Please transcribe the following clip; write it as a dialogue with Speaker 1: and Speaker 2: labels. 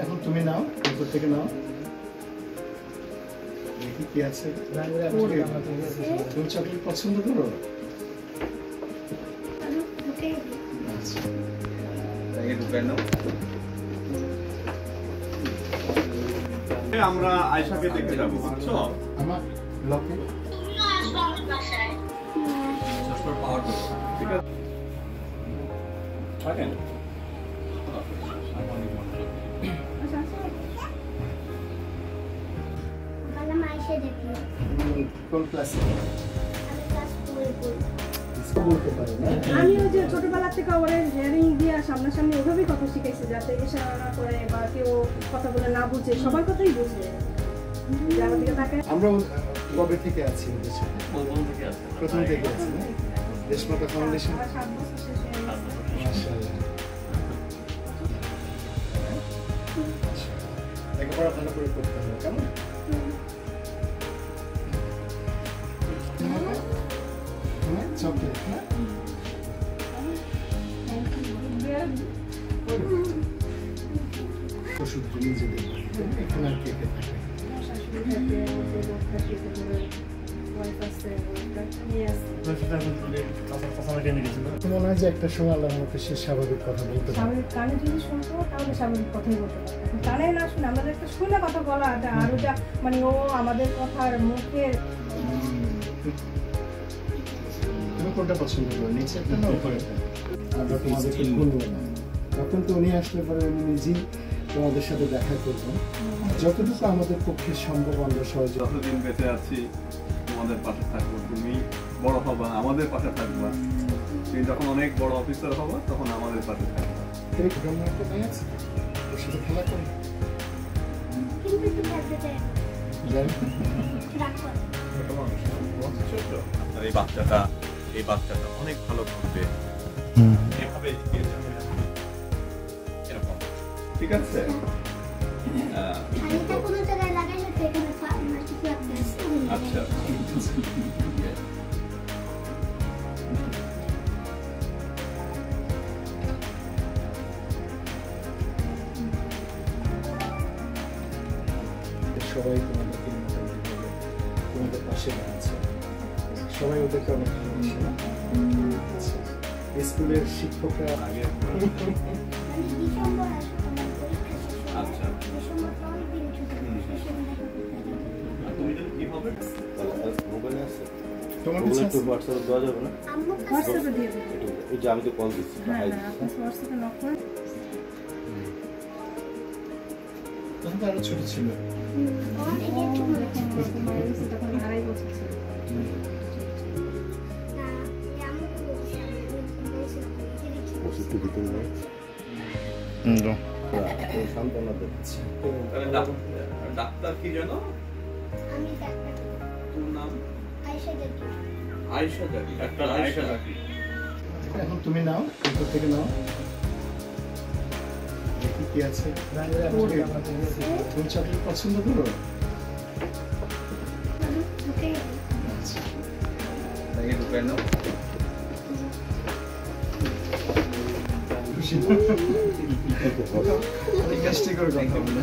Speaker 1: এখন তুমি নাও, উপর থেকে নাও, দেখি কি আছে। তুমি চকলেট পছন্দ করো?
Speaker 2: আমরা আয়শাকে দেখতে যাবো, বুঝছো?
Speaker 1: আমার লকে
Speaker 2: ঠিক আছে, থাকেন।
Speaker 1: কোন ক্লাসে?
Speaker 3: আমি ওই যে ছোটবেলা থেকে ওর হেয়ারিং দিয়ে সামনাসামনি ওভাবেই কথা শিখেছি, যাতে ইশারা না করে বা কেউ কথা বলে না বুঝে, সবার কথাই বুঝে।
Speaker 1: আমরা কবে থেকে আছি ওদের সাথে? প্রথম থেকে আছি না? দেশমাতা ফাউন্ডেশন। মাশাআল্লাহ, লেখাপড়া ভালো করে করতে হবে, কেমন? চকলেট না? ওষুধ নিজে দেখবে, এখানে আর কে কে থাকে? মনে হয় যে একটা সময় আল্লাহর মতো সে স্বাভাবিক কথা বলতে পারে।
Speaker 3: স্বাভাবিক কানে যদি শুনতো তাহলে স্বাভাবিক কথাই বলতে পারতো। এখন কানে না শুনে আমাদের একটা শুনে কথা বলা, আর ওটা মানে ও আমাদের কথার মুখের।
Speaker 1: তুমি কোনটা পছন্দ করো, নিচেরটা না উপরেরটা? আমরা তোমাদেরকে বলবো না, তখন তো উনি আসলে পরে উনি নিজেই তোমাদের সাথে দেখা করবেন। যতটুকু আমাদের পক্ষে সম্ভব আমরা সহজে।
Speaker 2: যতদিন বেঁচে আছি তোমাদের পাশে থাকবো, তুমি বড় হবা আমাদের পাশে থাকবা, তুমি যখন অনেক বড় অফিসার হবা তখন আমাদের পাশে থাকবা।
Speaker 1: তুমি ঘটনা একটা মেয়ে আছে, ওর সাথে খেলা করো?
Speaker 2: আর এই বাচ্চাটা অনেক ভালো করবে, এভাবে এরকম, ঠিক আছে? আচ্ছা,
Speaker 1: সবাই তোমাদেরকে তোমাদের পাশে দাঁড়াচ্ছে, সবাই ওদেরকে অনেক ভালোবাসে না? স্কুলের শিক্ষকরা
Speaker 2: আগে আচ্ছা, কি হবে?
Speaker 4: মোবাইলে আছে,
Speaker 1: তোমার
Speaker 4: মোবাইলে
Speaker 1: কাছে
Speaker 4: একটু হোয়াটসঅ্যাপে দেওয়া যাবে না?
Speaker 3: হোয়াটসঅ্যাপে দিয়ে দেবো।
Speaker 4: ওই যে আমি তো কল দিচ্ছি।
Speaker 3: না না, আপনি হোয়াটসঅ্যাপে নক করেন।
Speaker 1: তখন তো আরো ছোট ছিল।
Speaker 3: তখন 2.5 বছর ছিল।
Speaker 4: ওষুধটা ভিতরে নেই, সান্ত্বনা দিচ্ছে।
Speaker 2: ডাক্তার কি জানো? তোর নাম? আয়েশা জাকি। ডাক্তার আয়েশা জাকি।
Speaker 1: এখন তুমি নাও, উপর থেকে নাও, দেখি কি আছে। তুমি চকলেট পছন্দ করো? খুশি না? অনেক কাজটি করে কথা বলে।